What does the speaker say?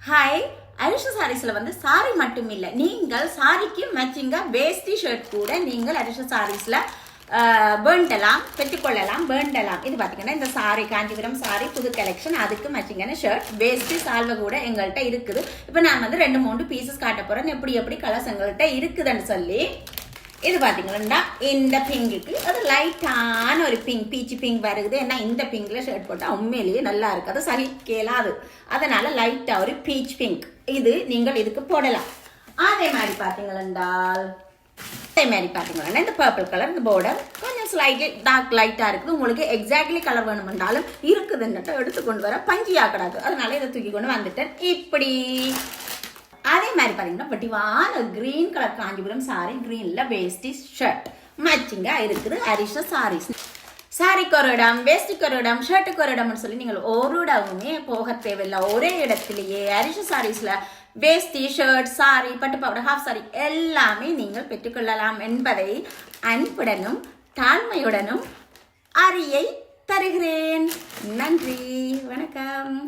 Hi, Arisha சாரீஸ்ல வந்து sorry மட்டும் இல்லை, நீங்கள் சாரிக்கு மேட்சிங்கா வேஸ்டி ஷர்ட் கூட நீங்கள் அரிஷா சாரீஸ்ல பேண்டலாம் பெற்றுக்கொள்ளலாம். பேண்டலாம் இது பார்த்தீங்கன்னா இந்த சாரி காஞ்சிபுரம் சாரி புது கலெக்ஷன், அதுக்கு மேட்சிங்கான ஷர்ட் வேஸ்டி சால்வை கூட எங்கள்கிட்ட இருக்குது. இப்போ நான் வந்து 2-3 பீசஸ் காட்ட போறேன், எப்படி எப்படி கலர்ஸ் எங்கள்கிட்ட இருக்குதுன்னு சொல்லி. இது பார்த்தீங்கன்னா இந்த பிங்குக்கு அது லைட்டான ஒரு பிங்க், பீச்சு பிங்க் வருது. ஏன்னா இந்த பிங்க்ல ஷர்ட் போட்டால் உண்மையிலேயே நல்லா இருக்காது, சகிக்கலாது. அதனால லைட்டா ஒரு பீச் பிங்க் இது நீங்கள் இதுக்கு போடலாம். அதே மாதிரி பார்த்தீங்கன்னா இந்த பர்பிள் கலர், இந்த பார்டர் கொஞ்சம் ஸ்லைட்லி டார்க் லைட்டா இருக்குது. உங்களுக்கு எக்ஸாக்ட்லி கலர் வேணுமென்றாலும் இருக்குதுன்னுட்டு எடுத்துக்கொண்டு வர பஞ்சியா கிடாது. அதனால இதை தூக்கி கொண்டு வந்துட்டேன் இப்படி. அதே மாதிரி பாத்தீங்கன்னா வட்டிவான கிரீன் கலர் காஞ்சிபுரம் சாரி, கிரீன்ல வேஸ்டி ஷர்ட் மேட்சிங்கா இருக்குது அரிஷா சாரீஸ். சாரிக்கு ஒரு இடம், வேஸ்டிக்கு ஒரு இடம், ஷர்ட்டுக்கு ஒரு இடம்னு சொல்லி நீங்கள் ஒரு இடமுமே போக தேவையில்லை. ஒரே இடத்திலேயே அரிஷா சாரீஸ்ல வேஸ்டி, ஷர்ட், சாரி, பட்டு பாவாடை, ஹாஃப் சாரி எல்லாமே நீங்கள் பெற்றுக்கொள்ளலாம் என்பதை அன்புடனும் தாழ்மையுடனும் அறியை தருகிறேன். நன்றி, வணக்கம்.